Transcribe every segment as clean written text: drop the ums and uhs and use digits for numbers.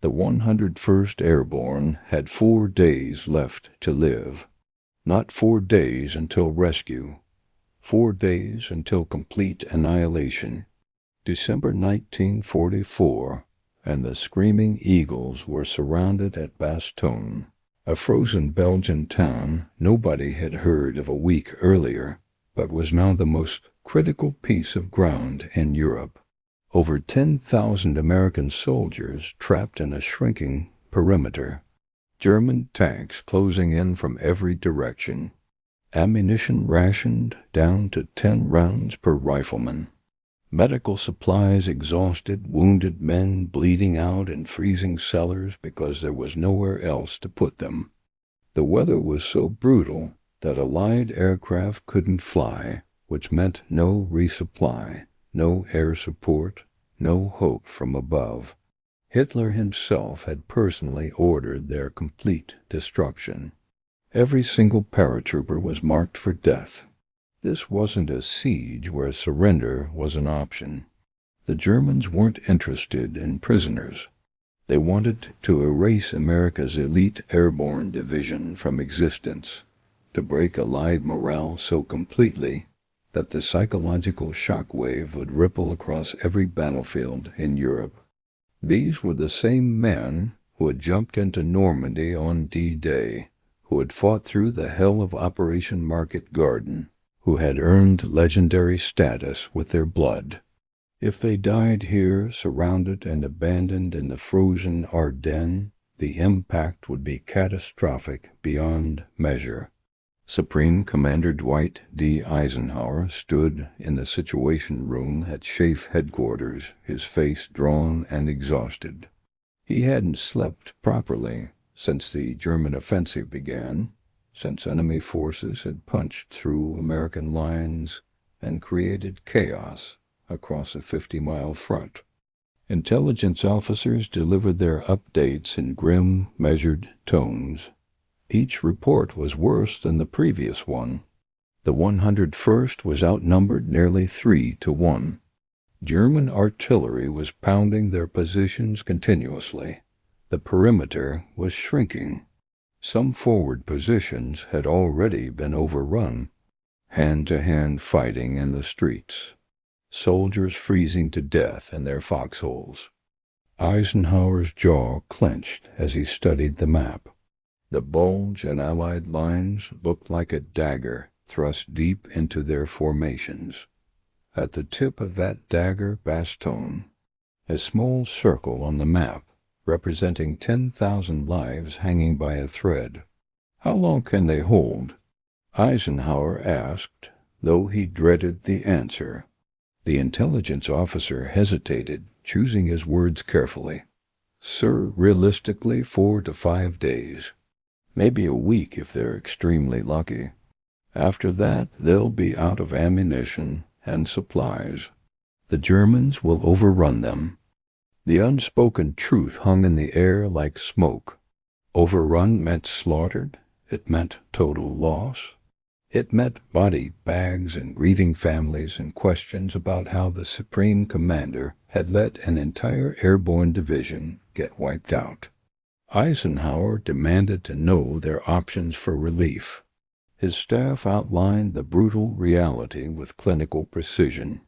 The 101st Airborne had 4 days left to live. Not 4 days until rescue. 4 days until complete annihilation. December 1944, and the screaming eagles were surrounded at Bastogne, a frozen Belgian town nobody had heard of a week earlier, but was now the most critical piece of ground in Europe. Over 10,000 American soldiers trapped in a shrinking perimeter. German tanks closing in from every direction. Ammunition rationed down to 10 rounds per rifleman. Medical supplies exhausted, wounded men bleeding out in freezing cellars because there was nowhere else to put them. The weather was so brutal that Allied aircraft couldn't fly, which meant no resupply, no air support, no hope from above. Hitler himself had personally ordered their complete destruction. Every single paratrooper was marked for death. This wasn't a siege where surrender was an option. The Germans weren't interested in prisoners. They wanted to erase America's elite Airborne Division from existence, to break Allied morale so completely that the psychological shockwave would ripple across every battlefield in Europe. These were the same men who had jumped into Normandy on D-Day, who had fought through the hell of Operation Market Garden, who had earned legendary status with their blood. If they died here, surrounded and abandoned in the frozen Ardennes, the impact would be catastrophic beyond measure. Supreme Commander Dwight D. Eisenhower stood in the Situation Room at SHAEF headquarters, his face drawn and exhausted. He hadn't slept properly since the German offensive began, since enemy forces had punched through American lines and created chaos across a 50-mile front. Intelligence officers delivered their updates in grim, measured tones. Each report was worse than the previous one. The 101st was outnumbered nearly 3-1. German artillery was pounding their positions continuously. The perimeter was shrinking. Some forward positions had already been overrun. Hand-to-hand fighting in the streets. Soldiers freezing to death in their foxholes. Eisenhower's jaw clenched as he studied the map. The Bulge and Allied lines looked like a dagger thrust deep into their formations. At the tip of that dagger, Bastogne, a small circle on the map representing 10,000 lives hanging by a thread. How long can they hold? Eisenhower asked, though he dreaded the answer. The intelligence officer hesitated, choosing his words carefully. Sir, realistically 4 to 5 days. Maybe a week if they're extremely lucky. After that, they'll be out of ammunition and supplies. The Germans will overrun them. The unspoken truth hung in the air like smoke. Overrun meant slaughtered. It meant total loss. It meant body bags and grieving families and questions about how the Supreme Commander had let an entire airborne division get wiped out. Eisenhower demanded to know their options for relief. His staff outlined the brutal reality with clinical precision.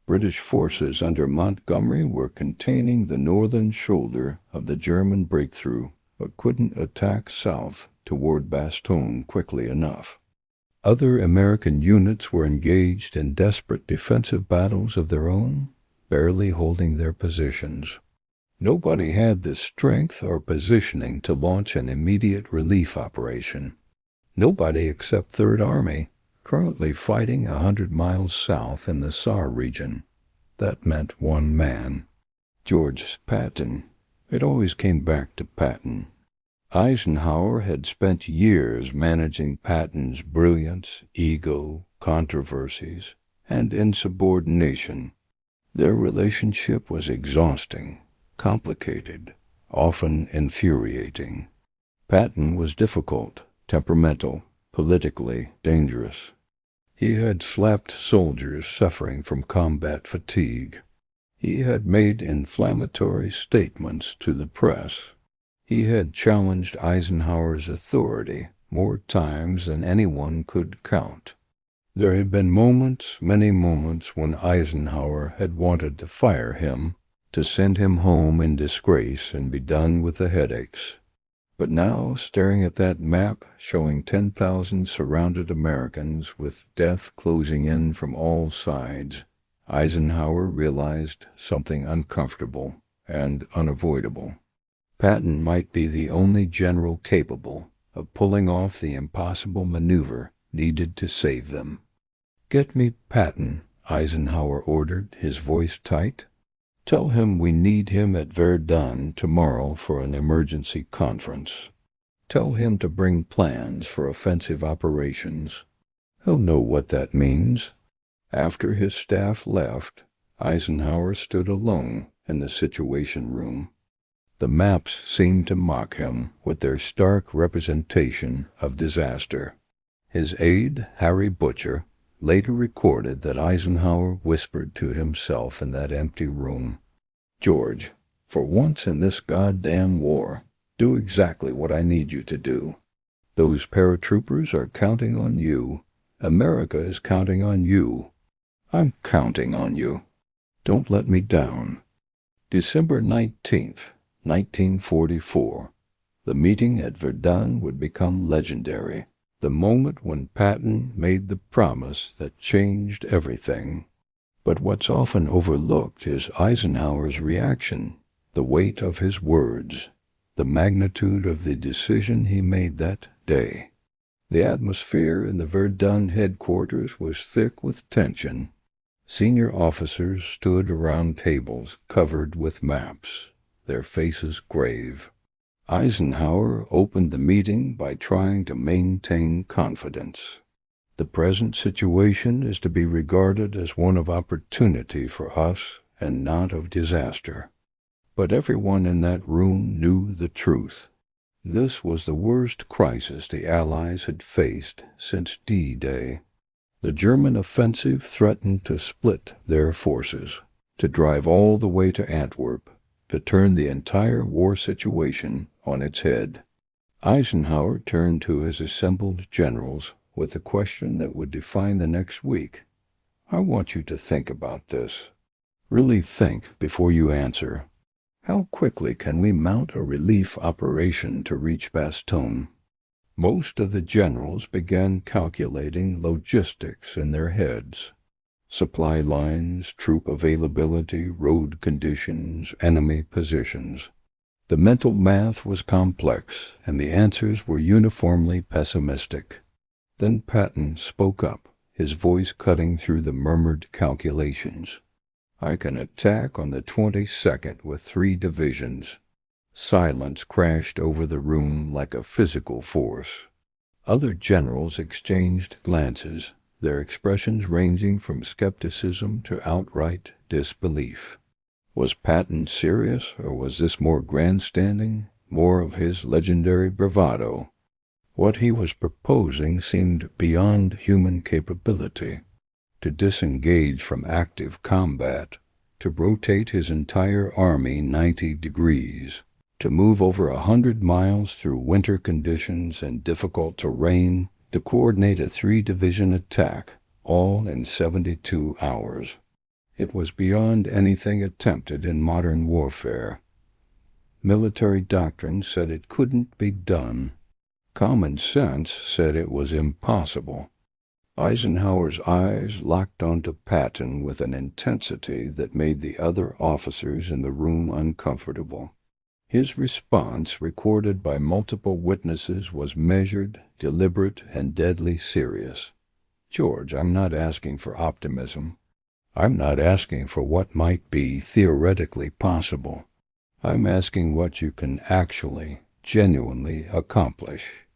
British forces under Montgomery were containing the northern shoulder of the German breakthrough, but couldn't attack south toward Bastogne quickly enough. Other American units were engaged in desperate defensive battles of their own, barely holding their positions. Nobody had the strength or positioning to launch an immediate relief operation. Nobody except Third Army, currently fighting 100 miles south in the Saar region. That meant one man. George Patton. It always came back to Patton. Eisenhower had spent years managing Patton's brilliance, ego, controversies, and insubordination. Their relationship was exhausting, complicated, often infuriating. Patton was difficult, temperamental, politically dangerous. He had slapped soldiers suffering from combat fatigue. He had made inflammatory statements to the press. He had challenged Eisenhower's authority more times than anyone could count. There had been moments, many moments, when Eisenhower had wanted to fire him, to send him home in disgrace and be done with the headaches. But now, staring at that map showing 10,000 surrounded Americans with death closing in from all sides, Eisenhower realized something uncomfortable and unavoidable. Patton might be the only general capable of pulling off the impossible maneuver needed to save them. "Get me Patton," Eisenhower ordered, his voice tight. "Tell him we need him at Verdun tomorrow for an emergency conference. Tell him to bring plans for offensive operations. He'll know what that means." After his staff left, Eisenhower stood alone in the Situation Room. The maps seemed to mock him with their stark representation of disaster. His aide, Harry Butcher, later recorded that Eisenhower whispered to himself in that empty room, "George, for once in this goddamn war, do exactly what I need you to do. Those paratroopers are counting on you. America is counting on you. I'm counting on you. Don't let me down." December 19th, 1944. The meeting at Verdun would become legendary. The moment when Patton made the promise that changed everything. But what's often overlooked is Eisenhower's reaction, the weight of his words, the magnitude of the decision he made that day. The atmosphere in the Verdun headquarters was thick with tension. Senior officers stood around tables covered with maps, their faces grave. Eisenhower opened the meeting by trying to maintain confidence. "The present situation is to be regarded as one of opportunity for us and not of disaster." But everyone in that room knew the truth. This was the worst crisis the Allies had faced since D-Day. The German offensive threatened to split their forces, to drive all the way to Antwerp, to turn the entire war situation on its head. Eisenhower turned to his assembled generals with the question that would define the next week. "I want you to think about this. Really think before you answer. How quickly can we mount a relief operation to reach Bastogne?" Most of the generals began calculating logistics in their heads. Supply lines, troop availability, road conditions, enemy positions. The mental math was complex, and the answers were uniformly pessimistic. Then Patton spoke up, his voice cutting through the murmured calculations. "I can attack on the 22nd with 3 divisions. Silence crashed over the room like a physical force. Other generals exchanged glances, their expressions ranging from skepticism to outright disbelief. Was Patton serious, or was this more grandstanding, more of his legendary bravado? What he was proposing seemed beyond human capability. To disengage from active combat, to rotate his entire army 90 degrees, to move over 100 miles through winter conditions and difficult terrain, to coordinate a 3-division attack, all in 72 hours. It was beyond anything attempted in modern warfare. Military doctrine said it couldn't be done. Common sense said it was impossible. Eisenhower's eyes locked onto Patton with an intensity that made the other officers in the room uncomfortable. His response, recorded by multiple witnesses, was measured, deliberate, and deadly serious. "George, I'm not asking for optimism. I'm not asking for what might be theoretically possible. I'm asking what you can actually, genuinely accomplish.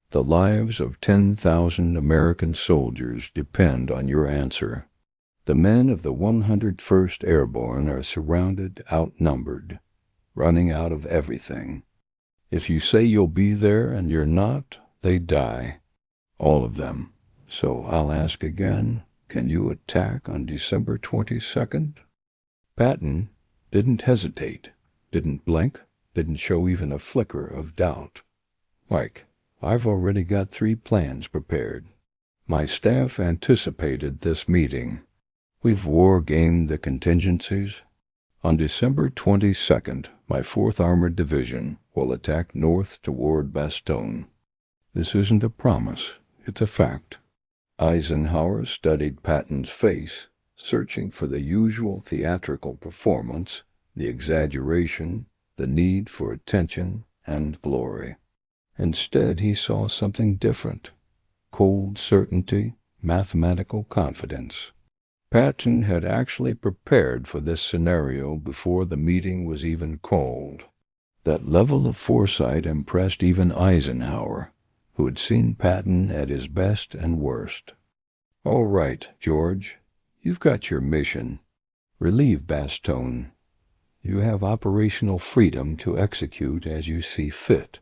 The lives of 10,000 American soldiers depend on your answer. The men of the 101st Airborne are surrounded, outnumbered, running out of everything. If you say you'll be there and you're not, they die. All of them. So I'll ask again, can you attack on December 22nd? Patton didn't hesitate, didn't blink, didn't show even a flicker of doubt. "Mike, I've already got 3 plans prepared. My staff anticipated this meeting. We've war-gamed the contingencies. On December 22nd, my 4th Armored Division will attack north toward Bastogne. This isn't a promise, it's a fact." Eisenhower studied Patton's face, searching for the usual theatrical performance, the exaggeration, the need for attention and glory. Instead, he saw something different: cold certainty, mathematical confidence. Patton had actually prepared for this scenario before the meeting was even called. That level of foresight impressed even Eisenhower, who had seen Patton at his best and worst. "All right, George, you've got your mission. Relieve Bastogne. You have operational freedom to execute as you see fit."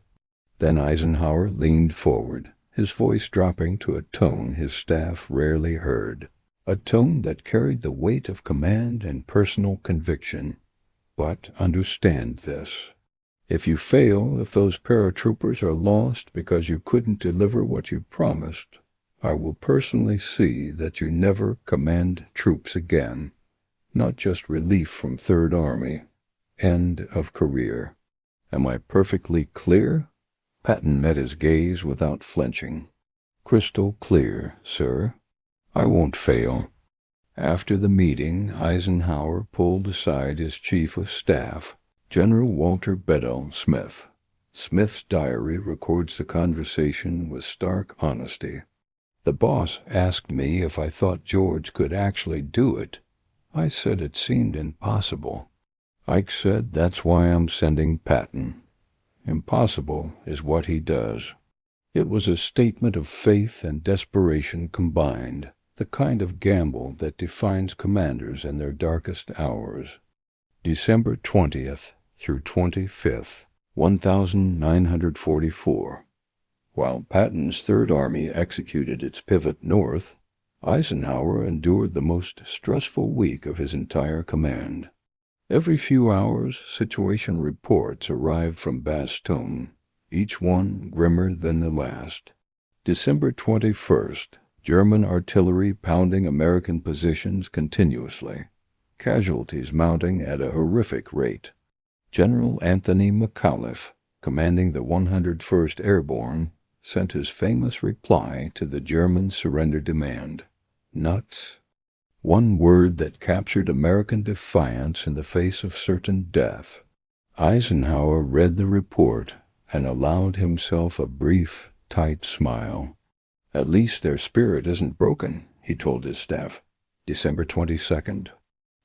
Then Eisenhower leaned forward, his voice dropping to a tone his staff rarely heard, a tone that carried the weight of command and personal conviction. "But understand this. If you fail, if those paratroopers are lost because you couldn't deliver what you promised, I will personally see that you never command troops again. Not just relief from Third Army. End of career. Am I perfectly clear?" Patton met his gaze without flinching. "Crystal clear, sir. I won't fail." After the meeting, Eisenhower pulled aside his chief of staff, General Walter Bedell Smith. Smith's diary records the conversation with stark honesty. "The boss asked me if I thought George could actually do it. I said it seemed impossible. Ike said that's why I'm sending Patton. Impossible is what he does." It was a statement of faith and desperation combined, the kind of gamble that defines commanders in their darkest hours. December 20th through 25th, 1944. While Patton's Third Army executed its pivot north, Eisenhower endured the most stressful week of his entire command. Every few hours, situation reports arrived from Bastogne, each one grimmer than the last. December 21st, German artillery pounding American positions continuously, casualties mounting at a horrific rate. General Anthony McAuliffe, commanding the 101st Airborne, sent his famous reply to the German surrender demand: "Nuts." One word that captured American defiance in the face of certain death. Eisenhower read the report and allowed himself a brief, tight smile. "At least their spirit isn't broken," he told his staff. December 22nd.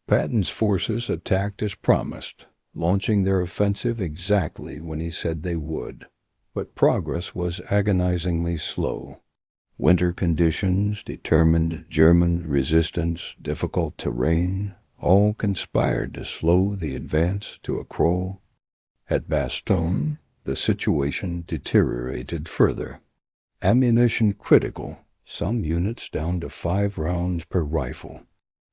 Patton's forces attacked as promised, launching their offensive exactly when he said they would. But progress was agonizingly slow. Winter conditions, determined German resistance, difficult terrain, all conspired to slow the advance to a crawl. At Bastogne, the situation deteriorated further. Ammunition critical, some units down to 5 rounds per rifle.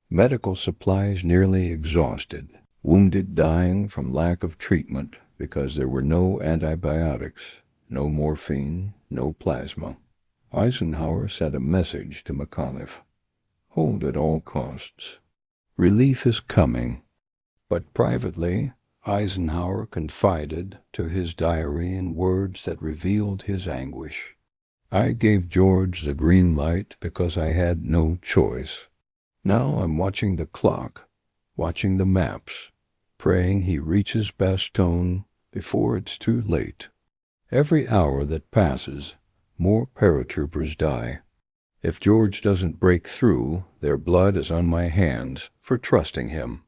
Medical supplies nearly exhausted, wounded dying from lack of treatment because there were no antibiotics, no morphine, no plasma. Eisenhower sent a message to McAuliffe: "Hold at all costs. Relief is coming." But privately, Eisenhower confided to his diary in words that revealed his anguish. "I gave George the green light because I had no choice. Now I'm watching the clock, watching the maps, praying he reaches Bastogne before it's too late. Every hour that passes, more paratroopers die. If George doesn't break through, their blood is on my hands for trusting him."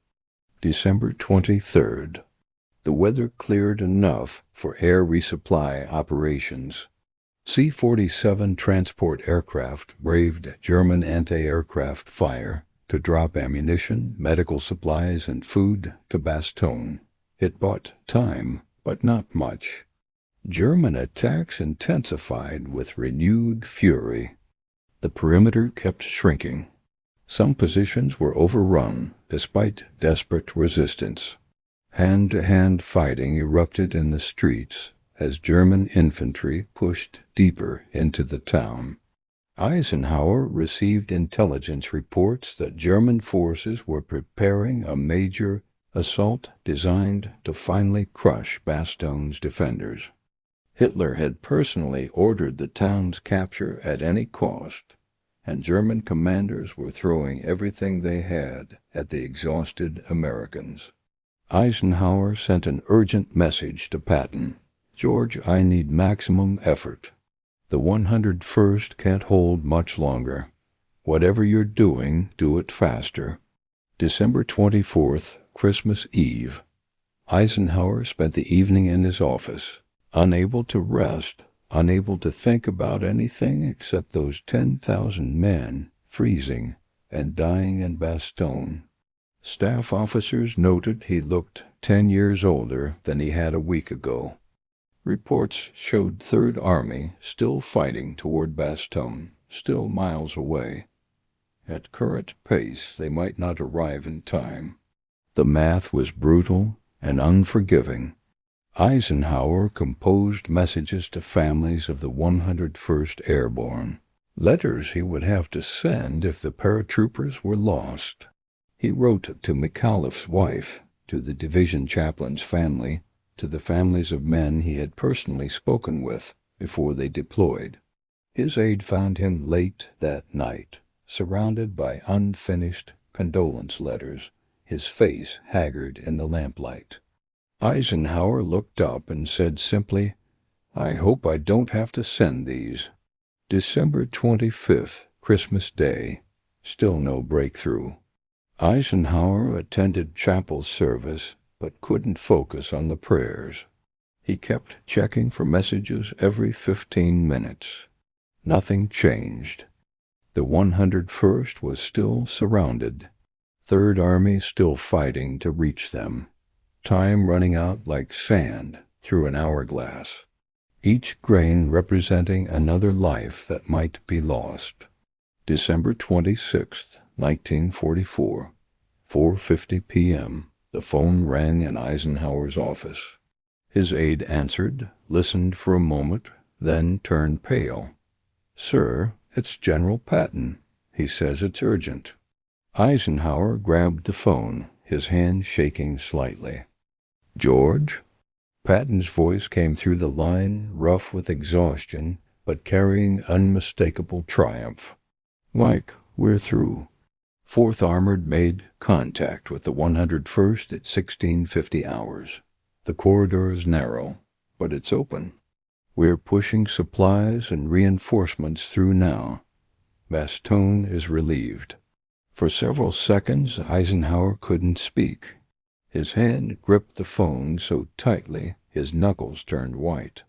December 23rd. The weather cleared enough for air resupply operations. C-47 transport aircraft braved German anti-aircraft fire to drop ammunition, medical supplies, and food to Bastogne. It bought time, but not much. German attacks intensified with renewed fury. The perimeter kept shrinking. Some positions were overrun despite desperate resistance. Hand-to-hand fighting erupted in the streets as German infantry pushed deeper into the town. Eisenhower received intelligence reports that German forces were preparing a major assault designed to finally crush Bastogne's defenders. Hitler had personally ordered the town's capture at any cost, and German commanders were throwing everything they had at the exhausted Americans. Eisenhower sent an urgent message to Patton. "George, I need maximum effort. The 101st can't hold much longer. Whatever you're doing, do it faster." December 24th, Christmas Eve. Eisenhower spent the evening in his office, unable to rest, unable to think about anything except those 10,000 men freezing and dying in Bastogne. Staff officers noted he looked 10 years older than he had a week ago. Reports showed Third Army still fighting toward Bastogne, still miles away. At current pace, they might not arrive in time. The math was brutal and unforgiving. Eisenhower composed messages to families of the 101st Airborne, letters he would have to send if the paratroopers were lost. He wrote to McAuliffe's wife, to the division chaplain's family, to the families of men he had personally spoken with before they deployed. His aide found him late that night, surrounded by unfinished condolence letters, his face haggard in the lamplight. Eisenhower looked up and said simply, "I hope I don't have to send these." December 25th, Christmas Day. Still no breakthrough. Eisenhower attended chapel service, but couldn't focus on the prayers. He kept checking for messages every 15 minutes. Nothing changed. The 101st was still surrounded. Third Army still fighting to reach them. Time running out like sand through an hourglass. Each grain representing another life that might be lost. December 26th, 1944, 4:50 p.m. The phone rang in Eisenhower's office. His aide answered, listened for a moment, then turned pale. "Sir, it's General Patton. He says it's urgent." Eisenhower grabbed the phone, his hand shaking slightly. "George?" Patton's voice came through the line, rough with exhaustion, but carrying unmistakable triumph. "Mike, we're through. 4th Armored made contact with the 101st at 1650 hours. The corridor is narrow, but it's open. We're pushing supplies and reinforcements through now. Bastogne is relieved." For several seconds, Eisenhower couldn't speak. His hand gripped the phone so tightly his knuckles turned white.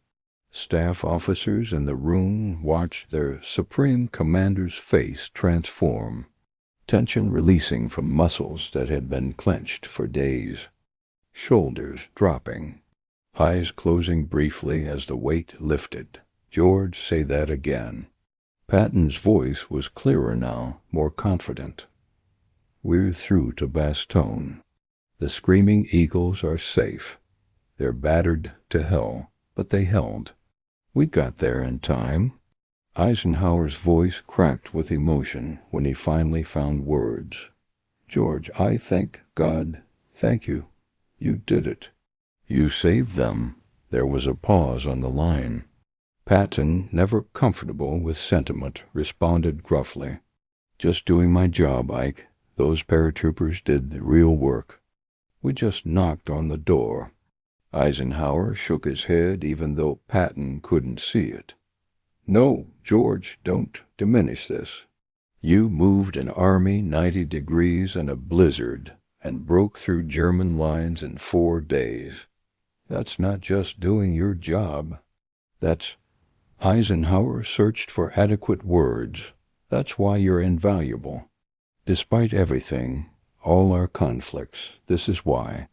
Staff officers in the room watched their Supreme Commander's face transform, tension releasing from muscles that had been clenched for days, shoulders dropping, eyes closing briefly as the weight lifted. "George, say that again." Patton's voice was clearer now, more confident. "We're through to Bastogne. The screaming eagles are safe. They're battered to hell, but they held. We got there in time." Eisenhower's voice cracked with emotion when he finally found words. "George, I thank God. Thank you. You did it. You saved them." There was a pause on the line. Patton, never comfortable with sentiment, responded gruffly, "Just doing my job, Ike. Those paratroopers did the real work. We just knocked on the door." Eisenhower shook his head even though Patton couldn't see it. "No, George, don't diminish this. You moved an army 90 degrees in a blizzard and broke through German lines in 4 days. That's not just doing your job. That's—" Eisenhower searched for adequate words. "That's why you're invaluable. Despite everything, all our conflicts, this is why."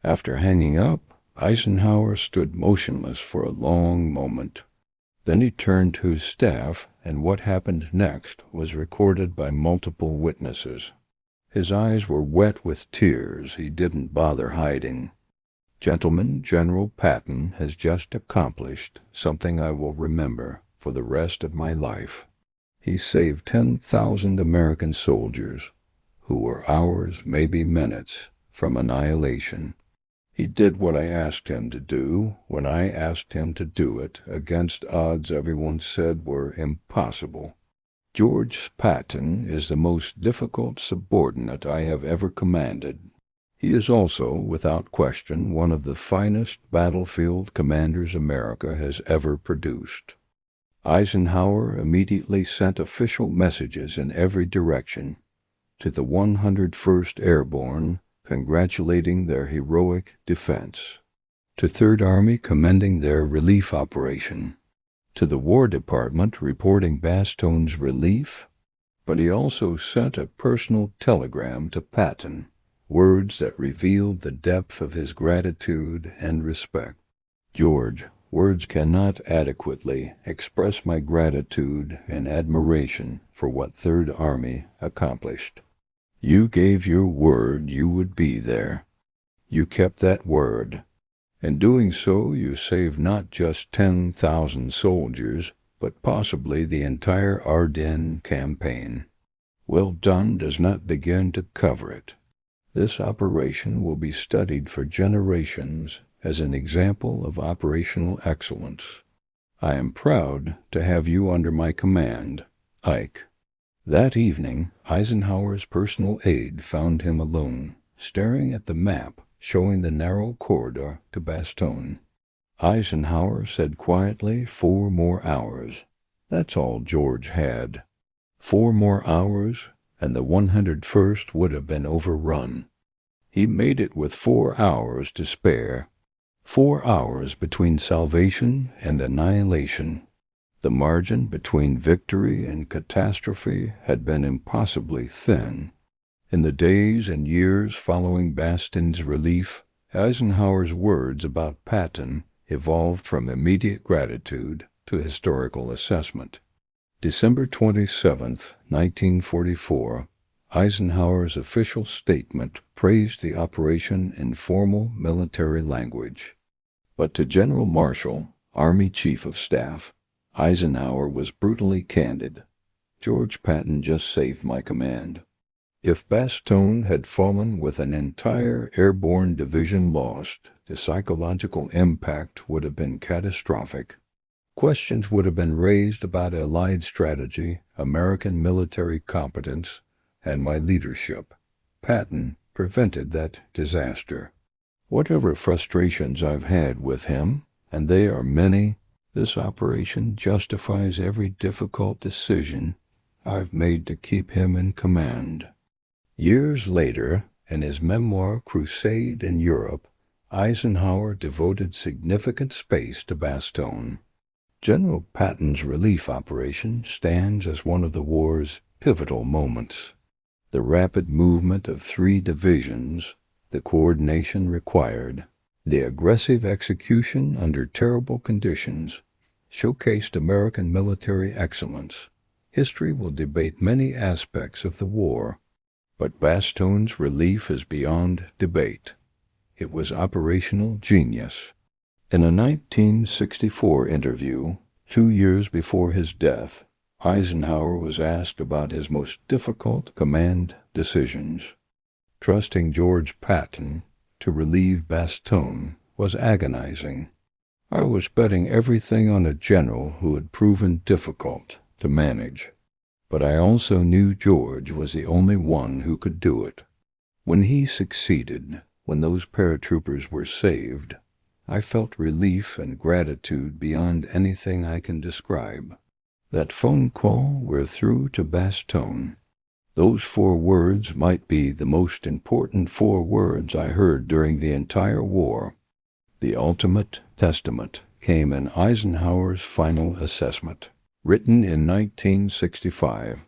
After hanging up, Eisenhower stood motionless for a long moment. Then he turned to his staff and what happened next was recorded by multiple witnesses. His eyes were wet with tears he didn't bother hiding. "Gentlemen, General Patton has just accomplished something I will remember for the rest of my life. He saved 10,000 American soldiers, who were hours, maybe minutes, from annihilation. He did what I asked him to do when I asked him to do it against odds everyone said were impossible. George Patton is the most difficult subordinate I have ever commanded. He is also, without question, one of the finest battlefield commanders America has ever produced." Eisenhower immediately sent official messages in every direction to the 101st Airborne, congratulating their heroic defense, to Third Army commending their relief operation, to the War Department reporting Bastogne's relief, but he also sent a personal telegram to Patton, words that revealed the depth of his gratitude and respect. "George, words cannot adequately express my gratitude and admiration for what Third Army accomplished. You gave your word you would be there. You kept that word. In doing so, you saved not just 10,000 soldiers, but possibly the entire Ardennes campaign. Well done does not begin to cover it. This operation will be studied for generations as an example of operational excellence. I am proud to have you under my command, Ike." That evening, Eisenhower's personal aide found him alone, staring at the map showing the narrow corridor to Bastogne. Eisenhower said quietly, 4 more hours. That's all George had. 4 more hours, and the 101st would have been overrun. He made it with 4 hours to spare. 4 hours between salvation and annihilation. The margin between victory and catastrophe had been impossibly thin. In the days and years following Bastogne's relief, Eisenhower's words about Patton evolved from immediate gratitude to historical assessment. December 27, 1944, Eisenhower's official statement praised the operation in formal military language. But to General Marshall, Army Chief of Staff, Eisenhower was brutally candid. "George Patton just saved my command. If Bastogne had fallen with an entire airborne division lost, the psychological impact would have been catastrophic. Questions would have been raised about Allied strategy, American military competence, and my leadership. Patton prevented that disaster. Whatever frustrations I've had with him, and they are many, this operation justifies every difficult decision I've made to keep him in command." Years later, in his memoir Crusade in Europe, Eisenhower devoted significant space to Bastogne. General Patton's relief operation stands as one of the war's pivotal moments. The rapid movement of 3 divisions, the coordination required, the aggressive execution under terrible conditions, showcased American military excellence. History will debate many aspects of the war, but Bastogne's relief is beyond debate. It was operational genius. In a 1964 interview, 2 years before his death, Eisenhower was asked about his most difficult command decisions. Trusting George Patton to relieve Bastogne was agonizing. I was betting everything on a general who had proven difficult to manage. But I also knew George was the only one who could do it. When he succeeded, when those paratroopers were saved, I felt relief and gratitude beyond anything I can describe. That phone call, "We're through to Bastogne." Those 4 words might be the most important 4 words I heard during the entire war. The ultimate testament came in Eisenhower's final assessment, written in 1965.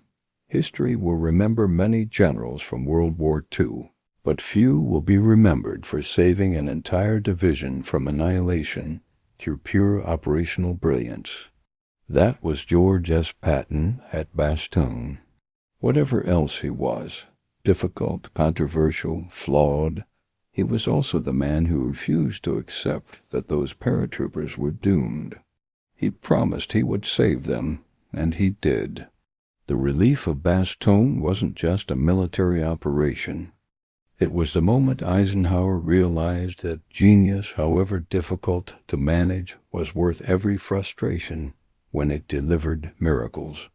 History will remember many generals from World War II, but few will be remembered for saving an entire division from annihilation through pure operational brilliance. That was George S. Patton at Bastogne. Whatever else he was, difficult, controversial, flawed, he was also the man who refused to accept that those paratroopers were doomed. He promised he would save them, and he did. The relief of Bastogne wasn't just a military operation. It was the moment Eisenhower realized that genius, however difficult to manage, was worth every frustration when it delivered miracles.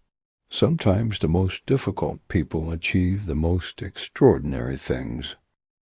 Sometimes the most difficult people achieve the most extraordinary things.